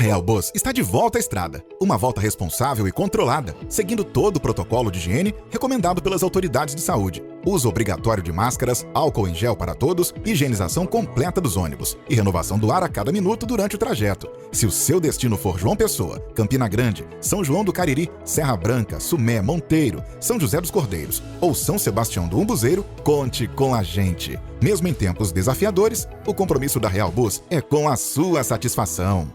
Real Bus está de volta à estrada. Uma volta responsável e controlada, seguindo todo o protocolo de higiene recomendado pelas autoridades de saúde. Uso obrigatório de máscaras, álcool em gel para todos, higienização completa dos ônibus e renovação do ar a cada minuto durante o trajeto. Se o seu destino for João Pessoa, Campina Grande, São João do Cariri, Serra Branca, Sumé, Monteiro, São José dos Cordeiros ou São Sebastião do Umbuzeiro, conte com a gente. Mesmo em tempos desafiadores, o compromisso da Real Bus é com a sua satisfação.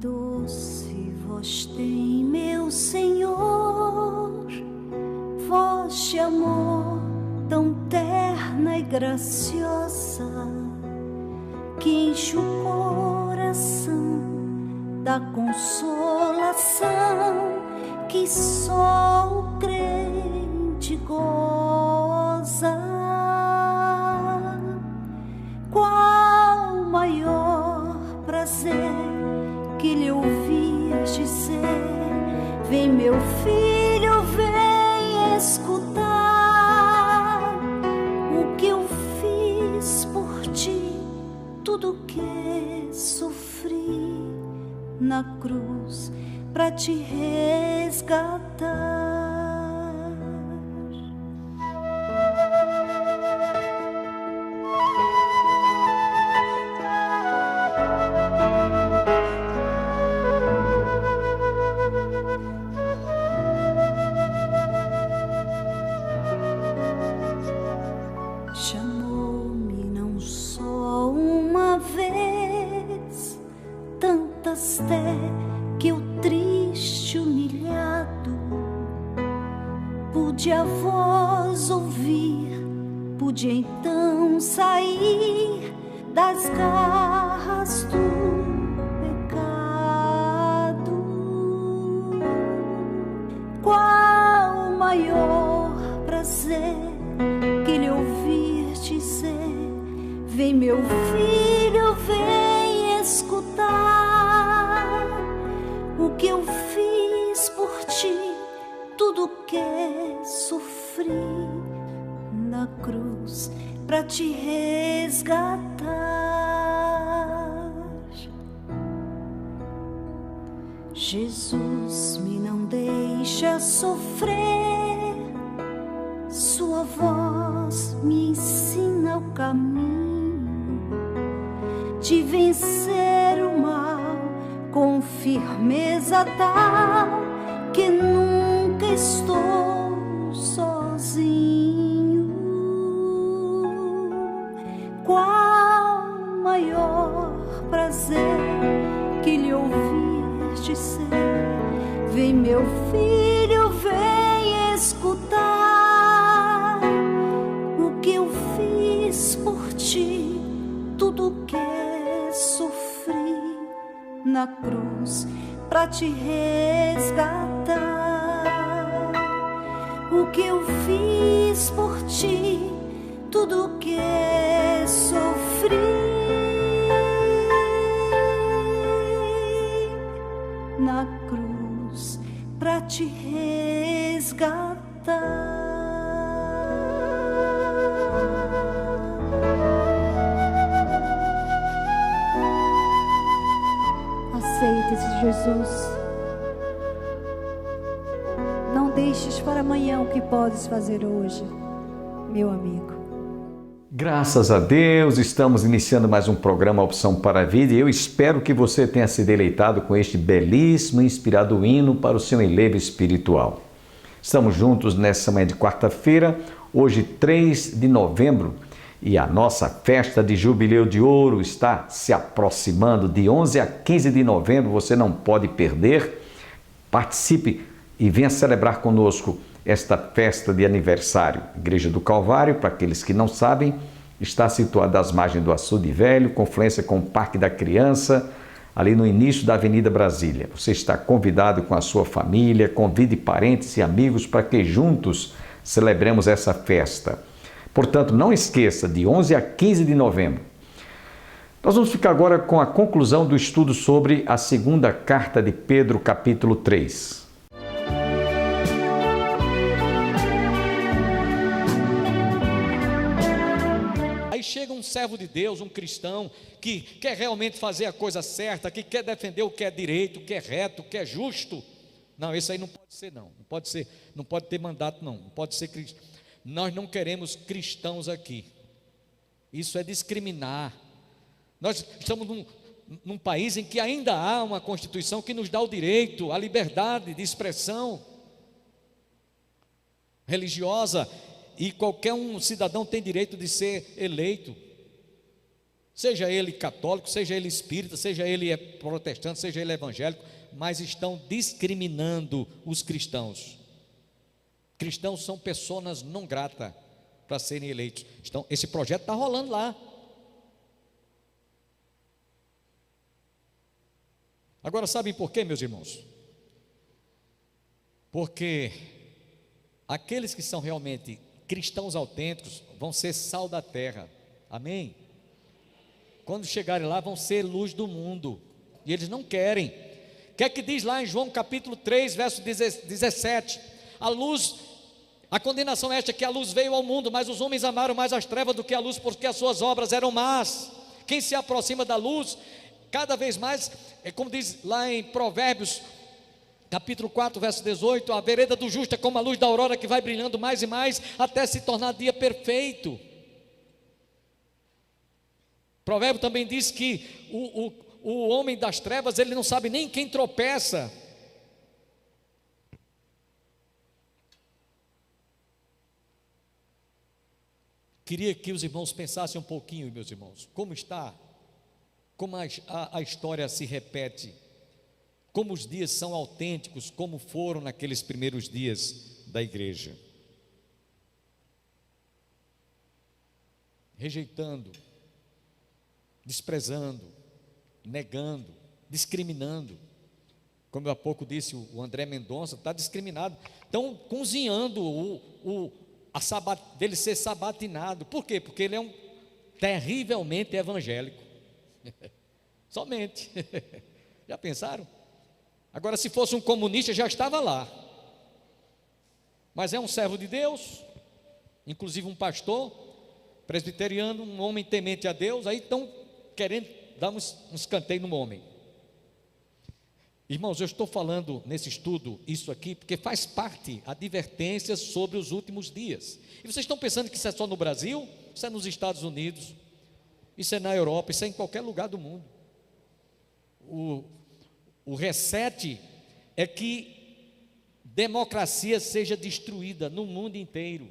Doce voz tem, meu Senhor, voz de amor tão terna e graciosa, que enche o coração da consolação que só o crente goza. Qual o maior prazer que lhe ouvir dizer: vem meu filho, vem escutar o que eu fiz por ti, tudo que sofri na cruz pra te resgatar. Chamou-me não só uma vez, tantas até que eu triste, humilhado, pude a voz ouvir, pude então sair das garras do pecado. Qual o maior prazer que lhe ouvir dizer: vem meu filho, vem escutar o que eu fiz por ti, tudo que sofri na cruz pra te resgatar. Jesus, me não deixa sofrer, sua voz me ensina o caminho de vencer o mal com firmeza tal que nunca estou sozinho. Qual maior prazer que lhe ouvir dizer: vem meu filho, vem escutar o que eu fiz por ti, tudo que sofri na cruz pra te resgatar. O que eu fiz por ti, tudo que sofri na cruz pra te resgatar. Aceita-te, Jesus. Não deixes para amanhã o que podes fazer hoje, meu amigo. Graças a Deus, estamos iniciando mais um programa Opção para a Vida e eu espero que você tenha se deleitado com este belíssimo e inspirado hino para o seu enlevo espiritual. Estamos juntos nessa manhã de quarta-feira, hoje 3 de novembro, e a nossa festa de Jubileu de Ouro está se aproximando de 11 a 15 de novembro, você não pode perder. Participe e venha celebrar conosco esta festa de aniversário. Igreja do Calvário, para aqueles que não sabem, está situada às margens do Açude Velho, confluência com o Parque da Criança, ali no início da Avenida Brasília. Você está convidado com a sua família, convide parentes e amigos para que juntos celebremos essa festa. Portanto, não esqueça, de 11 a 15 de novembro. Nós vamos ficar agora com a conclusão do estudo sobre a segunda carta de Pedro, capítulo 3. Aí chega um servo de Deus, um cristão, que quer realmente fazer a coisa certa, que quer defender o que é direito, o que é reto, o que é justo. Não, esse aí não pode ser, não pode ser, não pode ter mandato, não pode ser cristão. Nós não queremos cristãos aqui. Isso é discriminar. Nós estamos num país em que ainda há uma Constituição que nos dá o direito, a liberdade de expressão religiosa, e qualquer um cidadão tem direito de ser eleito, seja ele católico, seja ele espírita, seja ele protestante, seja ele evangélico, mas estão discriminando os cristãos. Cristãos são pessoas não gratas para serem eleitos. Esse projeto está rolando lá. Agora, sabem por quê, meus irmãos? Porque aqueles que são realmente cristãos autênticos vão ser sal da terra, amém? Quando chegarem lá vão ser luz do mundo, e eles não querem. O que é que diz lá em João capítulo 3, verso 17? A condenação é esta, que a luz veio ao mundo, mas os homens amaram mais as trevas do que a luz, porque as suas obras eram más. Quem se aproxima da luz, cada vez mais, é como diz lá em Provérbios capítulo 4, verso 18, a vereda do justo é como a luz da aurora que vai brilhando mais e mais, até se tornar dia perfeito. Provérbio também diz que o homem das trevas, ele não sabe nem quem tropeça. Queria que os irmãos pensassem um pouquinho, meus irmãos, como a história se repete, como os dias são autênticos, como foram naqueles primeiros dias da igreja. Rejeitando, desprezando, negando, discriminando. Como eu há pouco disse, o André Mendonça está discriminado. Estão cozinhando dele ser sabatinado. Por quê? Porque ele é um terrivelmente evangélico. Somente. Já pensaram? Agora, se fosse um comunista, já estava lá. Mas é um servo de Deus, inclusive um pastor presbiteriano, um homem temente a Deus. Aí estão querendo dar um escanteio no homem. Irmãos, eu estou falando nesse estudo isso aqui porque faz parte advertências sobre os últimos dias. E vocês estão pensando que isso é só no Brasil? Isso é nos Estados Unidos, isso é na Europa, isso é em qualquer lugar do mundo. O reset é que democracia seja destruída no mundo inteiro,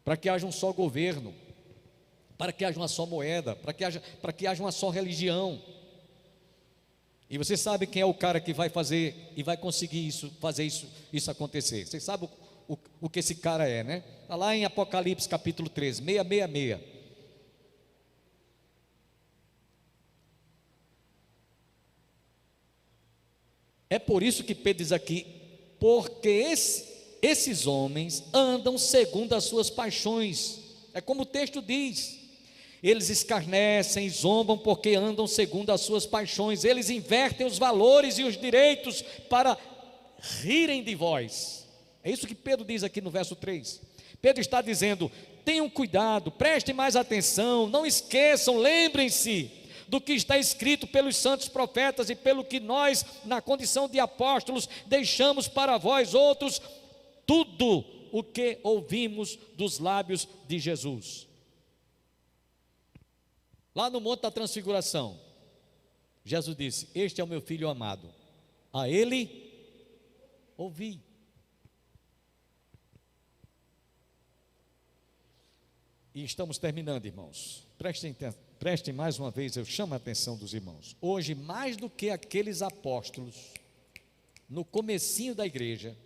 para que haja um só governo, para que haja uma só moeda, para que haja uma só religião. E você sabe quem é o cara que vai fazer e vai conseguir fazer isso acontecer. Você sabe o que esse cara é, né? Está lá em Apocalipse capítulo 13, 666. É por isso que Pedro diz aqui, porque esses homens andam segundo as suas paixões. É como o texto diz. Eles escarnecem, zombam porque andam segundo as suas paixões. Eles invertem os valores e os direitos para rirem de vós. É isso que Pedro diz aqui no verso 3. Pedro está dizendo, tenham cuidado, prestem mais atenção, não esqueçam, lembrem-se do que está escrito pelos santos profetas e pelo que nós, na condição de apóstolos, deixamos para vós outros, tudo o que ouvimos dos lábios de Jesus. Lá no Monte da Transfiguração, Jesus disse, este é o meu filho amado, a ele ouvi. E estamos terminando, irmãos. Prestem mais uma vez, eu chamo a atenção dos irmãos. Hoje, mais do que aqueles apóstolos, no comecinho da igreja,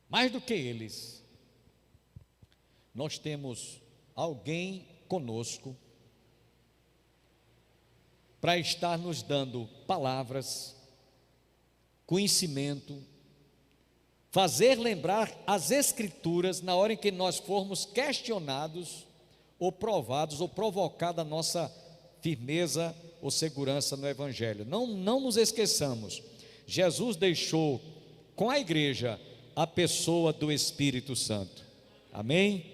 mais do que eles, nós temos alguém conosco para estar nos dando palavras, conhecimento, fazer lembrar as Escrituras na hora em que nós formos questionados, ou provados, ou provocada a nossa firmeza ou segurança no Evangelho. Não nos esqueçamos, Jesus deixou com a igreja a pessoa do Espírito Santo, amém?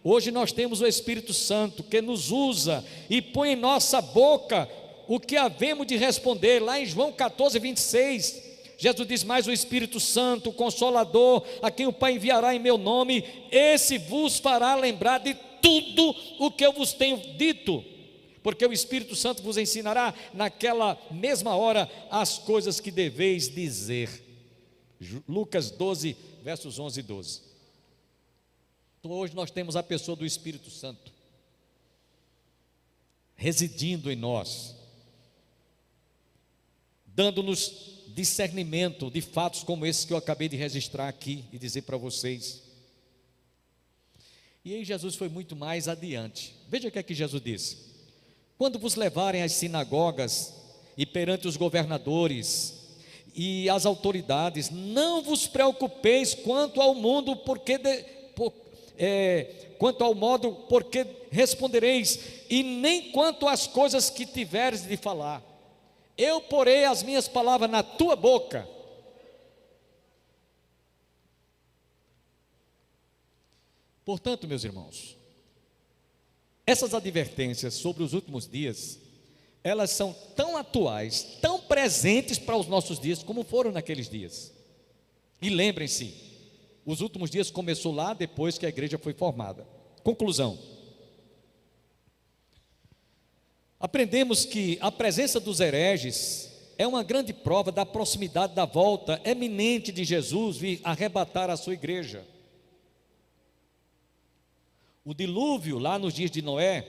Hoje nós temos o Espírito Santo que nos usa e põe em nossa boca o que havemos de responder. Lá em João 14, 26, Jesus diz: mas o Espírito Santo, o Consolador, a quem o Pai enviará em meu nome, esse vos fará lembrar de tudo o que eu vos tenho dito, porque o Espírito Santo vos ensinará naquela mesma hora as coisas que deveis dizer. Lucas 12, versos 11 e 12. Então hoje nós temos a pessoa do Espírito Santo residindo em nós, dando-nos discernimento de fatos como esse que eu acabei de registrar aqui e dizer para vocês. E aí Jesus foi muito mais adiante. Veja o que é que Jesus disse: quando vos levarem às sinagogas e perante os governadores e as autoridades, não vos preocupeis quanto ao mundo, quanto ao modo porque respondereis, e nem quanto às coisas que tiveres de falar. Eu porei as minhas palavras na tua boca. Portanto, meus irmãos, essas advertências sobre os últimos dias, elas são tão atuais, tão presentes para os nossos dias, como foram naqueles dias. E lembrem-se, os últimos dias começou lá depois que a igreja foi formada. Conclusão: aprendemos que a presença dos hereges é uma grande prova da proximidade da volta eminente de Jesus vir arrebatar a sua igreja. O dilúvio lá nos dias de Noé,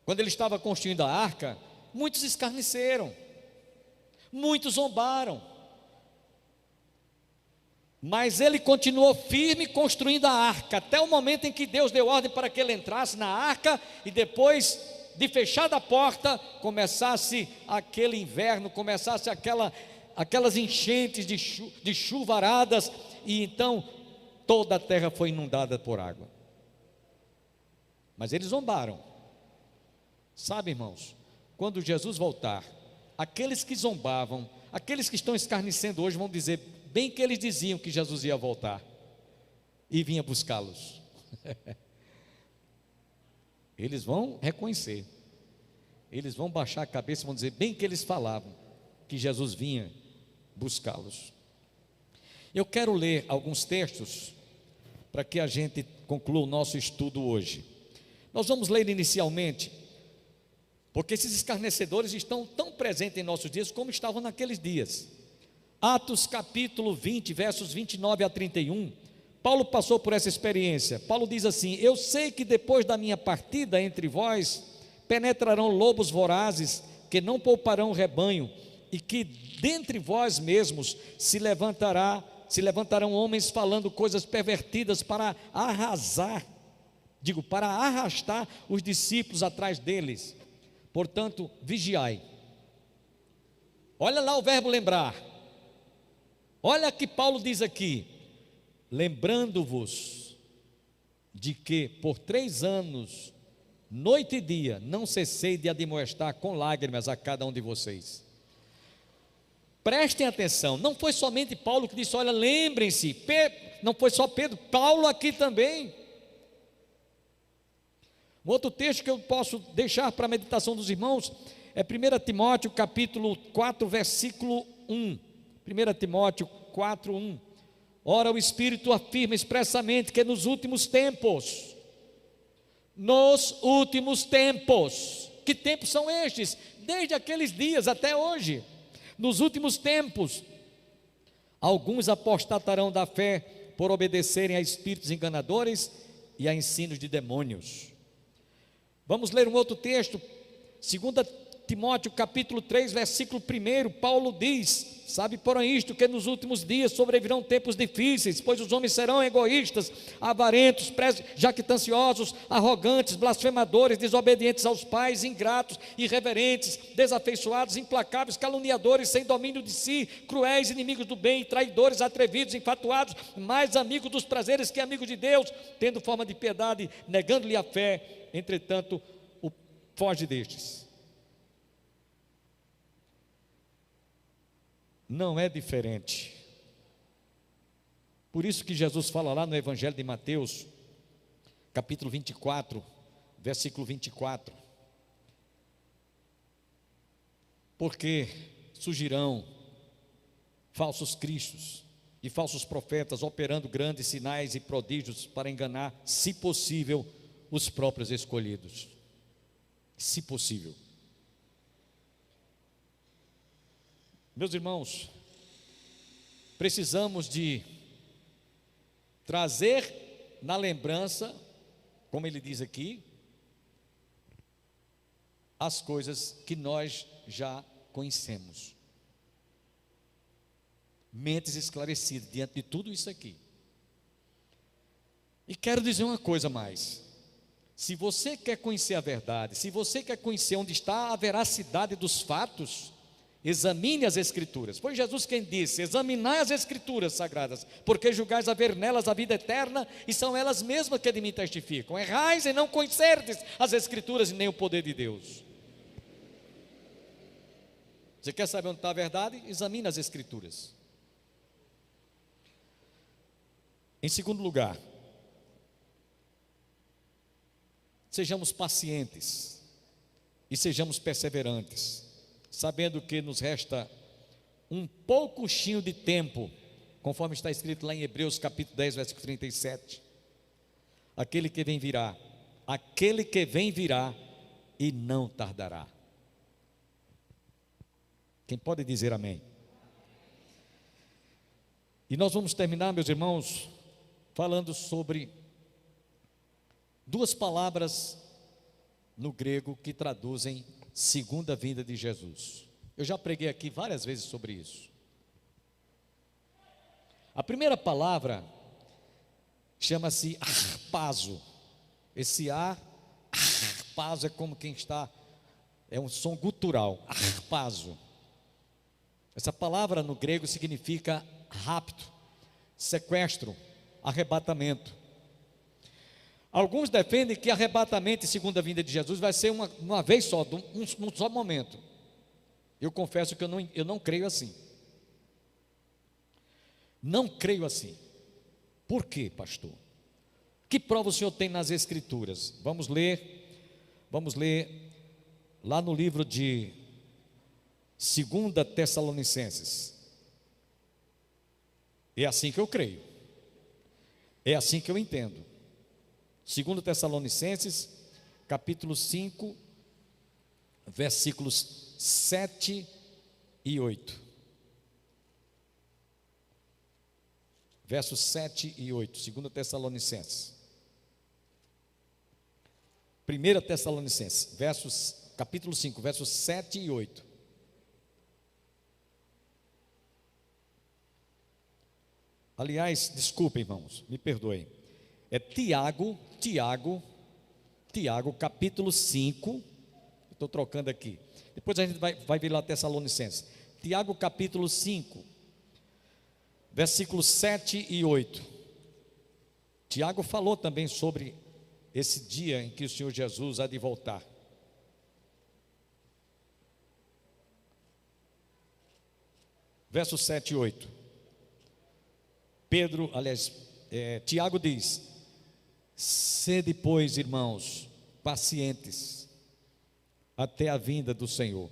quando ele estava construindo a arca, muitos escarneceram, muitos zombaram, mas ele continuou firme construindo a arca, até o momento em que Deus deu ordem para que ele entrasse na arca, e depois de fechada a porta, começasse aquele inverno, começasse aquelas enchentes de chuvaradas, e então toda a terra foi inundada por água. Mas eles zombaram. Sabe, irmãos, quando Jesus voltar, aqueles que zombavam, aqueles que estão escarnecendo hoje, vão dizer bem que eles diziam que Jesus ia voltar e vinha buscá-los. Eles vão reconhecer, eles vão baixar a cabeça e vão dizer bem que eles falavam que Jesus vinha buscá-los. Eu quero ler alguns textos para que a gente conclua o nosso estudo hoje. Nós vamos ler inicialmente, porque esses escarnecedores estão tão presentes em nossos dias como estavam naqueles dias. Atos capítulo 20, versos 29 a 31, Paulo passou por essa experiência. Paulo diz assim: eu sei que depois da minha partida entre vós, penetrarão lobos vorazes, que não pouparão o rebanho, e que dentre vós mesmos se levantarão homens falando coisas pervertidas para arrastar os discípulos atrás deles. Portanto, vigiai. Olha lá o verbo lembrar. Olha que Paulo diz aqui: lembrando-vos de que por 3 anos, noite e dia, não cessei de admoestar com lágrimas a cada um de vocês. Prestem atenção, não foi somente Paulo que disse: olha, lembrem-se, não foi só Pedro, Paulo aqui também. Um outro texto que eu posso deixar para a meditação dos irmãos é 1 Timóteo capítulo 4, versículo 1. 1 Timóteo 4, 1. Ora, o Espírito afirma expressamente que nos últimos tempos, que tempos são estes? Desde aqueles dias até hoje. Nos últimos tempos, alguns apostatarão da fé por obedecerem a espíritos enganadores e a ensinos de demônios. Vamos ler um outro texto, 2 Timóteo capítulo 3, versículo 1, Paulo diz: sabe, porém isto, que nos últimos dias sobrevirão tempos difíceis, pois os homens serão egoístas, avarentos, jactanciosos, arrogantes, blasfemadores, desobedientes aos pais, ingratos, irreverentes, desafeiçoados, implacáveis, caluniadores, sem domínio de si, cruéis, inimigos do bem, traidores, atrevidos, infatuados, mais amigos dos prazeres que amigos de Deus, tendo forma de piedade, negando-lhe a fé. Entretanto, foge destes. Não é diferente. Por isso que Jesus fala lá no Evangelho de Mateus, capítulo 24, versículo 24. Porque surgirão falsos cristos e falsos profetas, operando grandes sinais e prodígios para enganar, se possível, os próprios escolhidos. Se possível. Meus irmãos, precisamos de trazer na lembrança, como ele diz aqui, as coisas que nós já conhecemos. Mentes esclarecidas diante de tudo isso aqui. E quero dizer uma coisa mais. Se você quer conhecer a verdade, se você quer conhecer onde está a veracidade dos fatos, examine as Escrituras. Foi Jesus quem disse: examinai as Escrituras sagradas, porque julgais haver nelas a vida eterna, e são elas mesmas que de mim testificam. Errais e não conhecerdes as Escrituras e nem o poder de Deus. Você quer saber onde está a verdade? Examine as Escrituras. Em segundo lugar, sejamos pacientes e sejamos perseverantes, sabendo que nos resta um pouquinho de tempo, conforme está escrito lá em Hebreus capítulo 10, versículo 37. Aquele que vem virá e não tardará. Quem pode dizer amém? E nós vamos terminar, meus irmãos, falando sobre duas palavras no grego que traduzem segunda vinda de Jesus. Eu já preguei aqui várias vezes sobre isso. A primeira palavra chama-se arpazo. Esse arpazo é como quem está, é um som gutural, arpazo. Essa palavra no grego significa rapto, sequestro, arrebatamento. Alguns defendem que arrebatamento e segunda vinda de Jesus vai ser uma vez só, num só momento. Eu confesso que eu não creio assim. Não creio assim. Por quê, pastor? Que prova o senhor tem nas Escrituras? Vamos ler lá no livro de 2 Tessalonicenses. É assim que eu creio. É assim que eu entendo. 2 Tessalonicenses, capítulo 5, versículos 7 e 8. Versos 7 e 8, 2 Tessalonicenses. 1 Tessalonicenses, capítulo 5, versos 7 e 8. Aliás, desculpem, irmãos, me perdoem. É Tiago, capítulo 5. Estou trocando aqui. Depois a gente vai ver lá Tessalonicenses. Tiago, capítulo 5, versículos 7 e 8. Tiago falou também sobre esse dia em que o Senhor Jesus há de voltar. Versos 7 e 8. Tiago diz: sede, pois, irmãos, pacientes até a vinda do Senhor.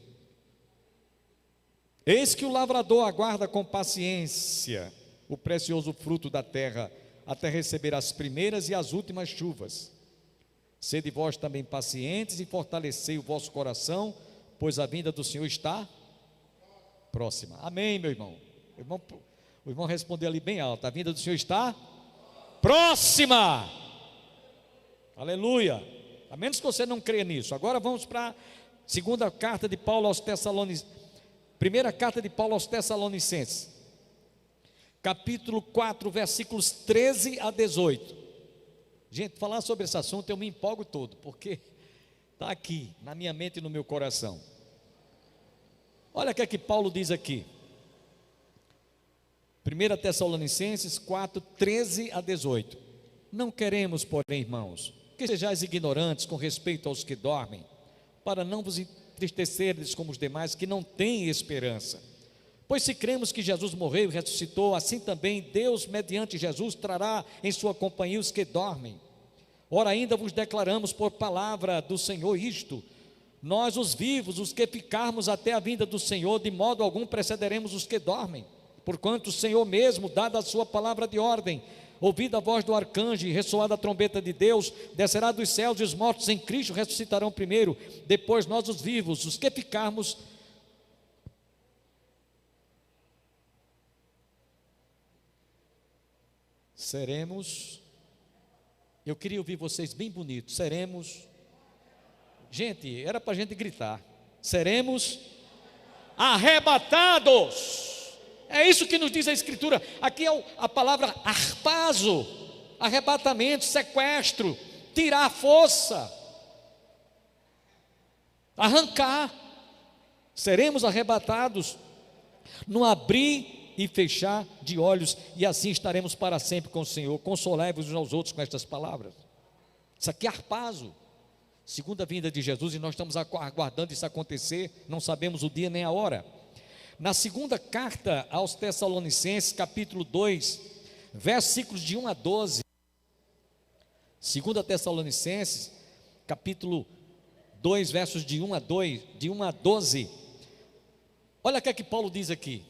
Eis que o lavrador aguarda com paciência o precioso fruto da terra, até receber as primeiras e as últimas chuvas. Sede vós também pacientes e fortalecei o vosso coração, pois a vinda do Senhor está próxima. Amém, meu irmão? O irmão respondeu ali bem alto: a vinda do Senhor está próxima. Aleluia. A menos que você não creia nisso. Agora vamos para a segunda carta de Paulo aos Tessalonicenses. Primeira carta de Paulo aos Tessalonicenses, capítulo 4, versículos 13 a 18. Gente, falar sobre esse assunto eu me empolgo todo, porque está aqui na minha mente e no meu coração. Olha o que é que Paulo diz aqui. 1 Tessalonicenses 4, 13 a 18. Não queremos, porém, irmãos, que sejais ignorantes com respeito aos que dormem, para não vos entristecerdes como os demais que não têm esperança. Pois se cremos que Jesus morreu e ressuscitou, assim também Deus, mediante Jesus, trará em sua companhia os que dormem. Ora, ainda vos declaramos por palavra do Senhor isto: nós, os vivos, os que ficarmos até a vinda do Senhor, de modo algum precederemos os que dormem. Porquanto o Senhor mesmo, dada a sua palavra de ordem, ouvida a voz do arcanjo e ressoada a trombeta de Deus, descerá dos céus e os mortos em Cristo ressuscitarão primeiro. Depois nós, os vivos, os que ficarmos, seremos. Eu queria ouvir vocês bem bonitos. Seremos. Gente, era para a gente gritar. Seremos arrebatados. É isso que nos diz a Escritura. Aqui é a palavra harpazo, arrebatamento, sequestro, tirar a força, arrancar. Seremos arrebatados no abrir e fechar de olhos, e assim estaremos para sempre com o Senhor. Consolai-vos uns aos outros com estas palavras. Isso aqui é harpazo, segunda vinda de Jesus, e nós estamos aguardando isso acontecer, não sabemos o dia nem a hora. Na segunda carta aos Tessalonicenses, capítulo 2, versículos de 1 a 12. Segunda Tessalonicenses, capítulo 2, versos de 1 a 12. Olha o que é que Paulo diz aqui.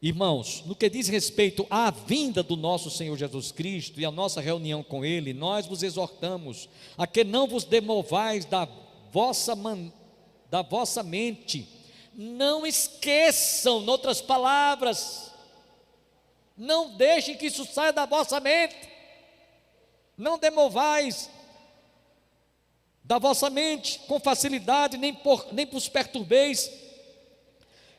Irmãos, no que diz respeito à vinda do nosso Senhor Jesus Cristo e à nossa reunião com Ele, nós vos exortamos a que não vos demovais da vossa mente. Não esqueçam, em outras palavras, não deixem que isso saia da vossa mente. Não demovais da vossa mente com facilidade, nem vos perturbeis,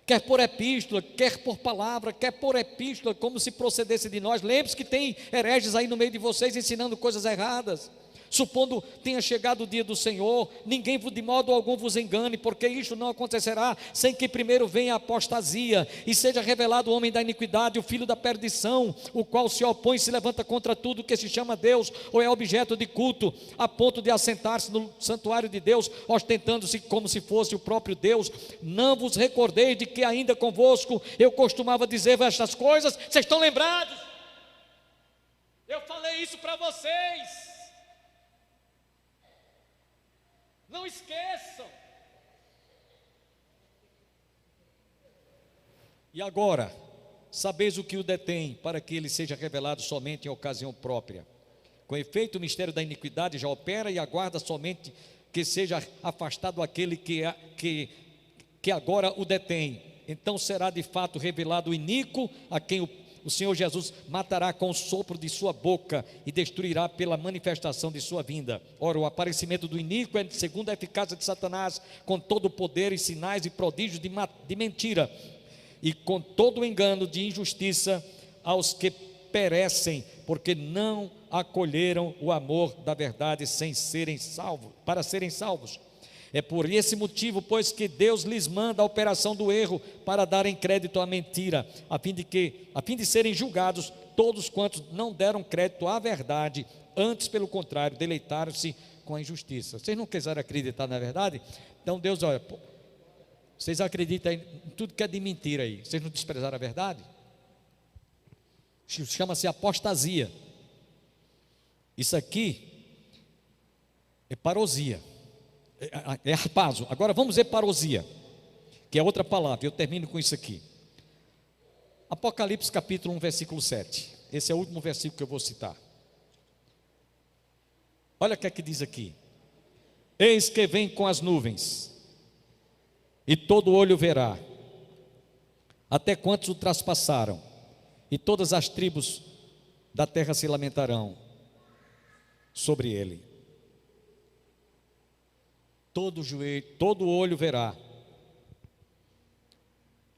quer por epístola, quer por palavra, quer por epístola, como se procedesse de nós. Lembre-se que tem hereges aí no meio de vocês ensinando coisas erradas. Supondo tenha chegado o dia do Senhor, ninguém de modo algum vos engane, porque isto não acontecerá sem que primeiro venha a apostasia e seja revelado o homem da iniquidade, o filho da perdição, o qual se opõe e se levanta contra tudo que se chama Deus ou é objeto de culto, a ponto de assentar-se no santuário de Deus, ostentando-se como se fosse o próprio Deus. Não vos recordeis de que ainda convosco eu costumava dizer estas coisas? Vocês estão lembrados? Eu falei isso para vocês. Não esqueçam. E agora, sabeis o que o detém, para que ele seja revelado somente em ocasião própria. Com efeito, o mistério da iniquidade já opera e aguarda somente que seja afastado aquele que agora o detém. Então será de fato revelado o iníquo, a quem o Senhor Jesus matará com o sopro de sua boca e destruirá pela manifestação de sua vinda. Ora, o aparecimento do iníquo é segundo a eficácia de Satanás, com todo o poder e sinais e prodígios de mentira, e com todo o engano de injustiça aos que perecem, porque não acolheram o amor da verdade para serem salvos. É por esse motivo, pois, que Deus lhes manda a operação do erro, para darem crédito à mentira, a fim de serem julgados todos quantos não deram crédito à verdade, antes, pelo contrário, deleitaram-se com a injustiça. Vocês não quiseram acreditar na verdade? Então Deus, olha, vocês acreditam em tudo que é de mentira aí, vocês não desprezaram a verdade? Chama-se apostasia. Isso aqui é parousia. É harpazo. Agora vamos ver parousia, que é outra palavra. Eu termino com isso aqui. Apocalipse capítulo 1, versículo 7. Esse é o último versículo que eu vou citar. Olha o que é que diz aqui: eis que vem com as nuvens, e todo olho verá, até quantos o traspassaram, e todas as tribos da terra se lamentarão sobre ele. Todo olho verá,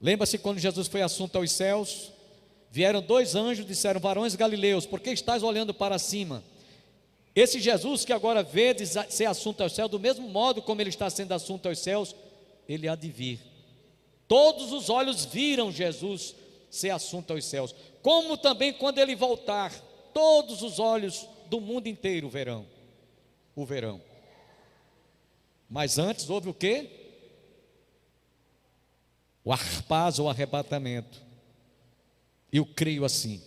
Lembra-se quando Jesus foi assunto aos céus? Vieram 2 anjos e disseram: varões galileus, por que estáis olhando para cima? Esse Jesus que agora vedes ser assunto aos céus, do mesmo modo como ele está sendo assunto aos céus, ele há de vir. Todos os olhos viram Jesus ser assunto aos céus, como também quando ele voltar, todos os olhos do mundo inteiro o verão. Mas antes houve o quê? O harpazo, o arrebatamento. Eu creio assim,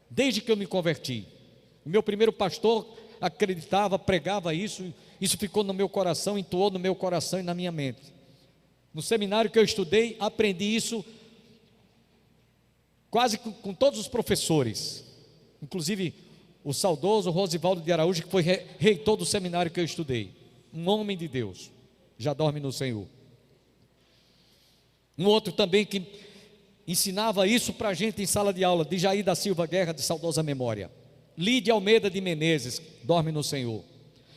desde que eu me converti. O meu primeiro pastor acreditava, pregava isso ficou no meu coração, entoou no meu coração e na minha mente. No seminário que eu estudei, aprendi isso quase com todos os professores, inclusive o saudoso Rosivaldo de Araújo, que foi reitor do seminário que eu estudei, um homem de Deus, já dorme no Senhor. Um outro também que ensinava isso para a gente em sala de aula, de Jair da Silva Guerra, de saudosa memória. Lídia Almeida de Menezes, dorme no Senhor.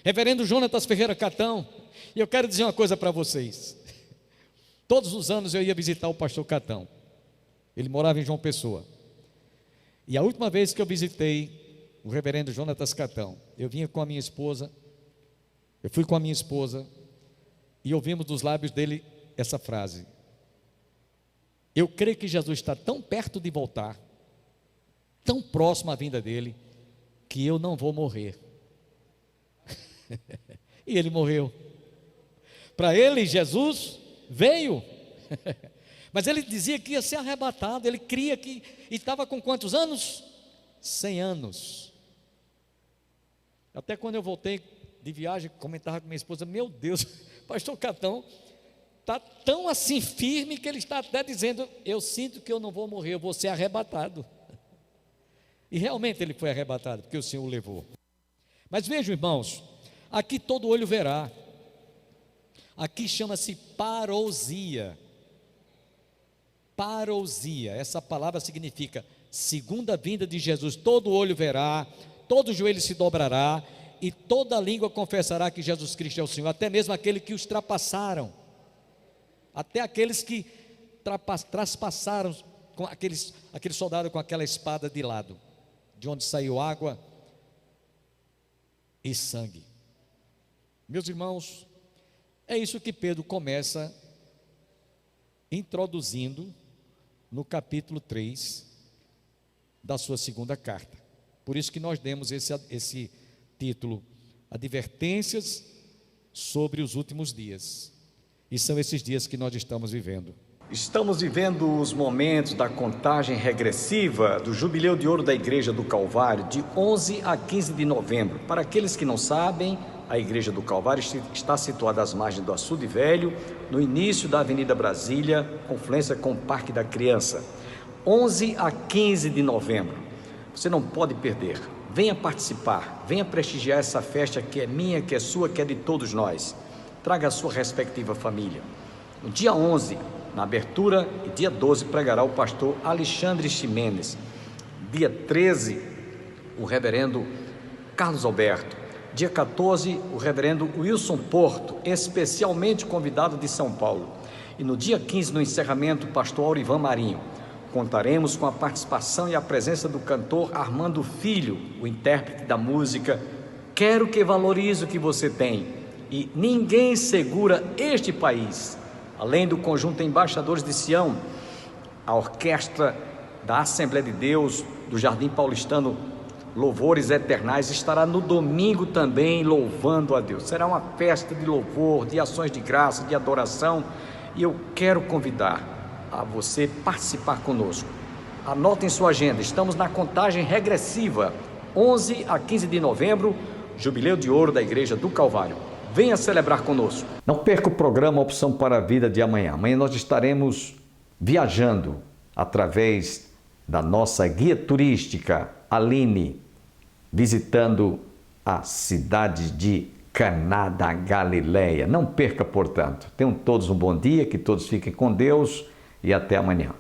Reverendo Jonatas Ferreira Catão. E eu quero dizer uma coisa para vocês. Todos os anos eu ia visitar o pastor Catão. Ele morava em João Pessoa. E a última vez que eu visitei o reverendo Jonatas Catão, eu vinha com a minha esposa, eu fui com a minha esposa, e ouvimos dos lábios dele essa frase: eu creio que Jesus está tão perto de voltar, tão próximo à vinda dele, que eu não vou morrer. E ele morreu. Para ele, Jesus veio. Mas ele dizia que ia ser arrebatado. Ele cria que... E estava com quantos anos? 100 anos. Até quando eu voltei de viagem, comentava com minha esposa: meu Deus, pastor Catão está tão assim firme que ele está até dizendo: eu sinto que eu não vou morrer, eu vou ser arrebatado. E realmente ele foi arrebatado, porque o Senhor o levou. Mas vejam, irmãos, aqui todo olho verá. Aqui chama-se parousia. Parousia, essa palavra significa segunda vinda de Jesus. Todo olho verá, todo joelho se dobrará e toda língua confessará que Jesus Cristo é o Senhor, até mesmo aqueles que os trapassaram, até aqueles que traspassaram com aquele soldado com aquela espada de lado, de onde saiu água e sangue. Meus irmãos, é isso que Pedro começa introduzindo no capítulo 3 da sua segunda carta. Por isso que nós demos esse título: Advertências sobre os últimos dias. E são esses dias que nós estamos vivendo. Estamos vivendo os momentos da contagem regressiva do Jubileu de Ouro da Igreja do Calvário, de 11 a 15 de novembro. Para aqueles que não sabem, a Igreja do Calvário está situada às margens do Açude Velho, no início da Avenida Brasília, confluência com o Parque da Criança. 11 a 15 de novembro. Você não pode perder. Venha participar, venha prestigiar essa festa que é minha, que é sua, que é de todos nós. Traga a sua respectiva família. No dia 11, na abertura, e dia 12, pregará o pastor Alexandre Ximenes. Dia 13, o reverendo Carlos Alberto. Dia 14, o reverendo Wilson Porto, especialmente convidado de São Paulo. E no dia 15, no encerramento, o pastor Aurivan Marinho. Contaremos com a participação e a presença do cantor Armando Filho, o intérprete da música Quero que Valorize o que Você Tem. E Ninguém Segura Este País. Além do conjunto Embaixadores de Sião, a orquestra da Assembleia de Deus do Jardim Paulistano, Louvores Eternais, estará no domingo também louvando a Deus. Será uma festa de louvor, de ações de graça, de adoração, e eu quero convidar a você participar conosco. Anote em sua agenda, estamos na contagem regressiva, 11 a 15 de novembro, Jubileu de Ouro da Igreja do Calvário. Venha celebrar conosco. Não perca o programa Opção para a Vida de amanhã. Amanhã nós estaremos viajando através da nossa guia turística, Aline, visitando a cidade de Caná da Galileia. Não perca, portanto. Tenham todos um bom dia, que todos fiquem com Deus e até amanhã.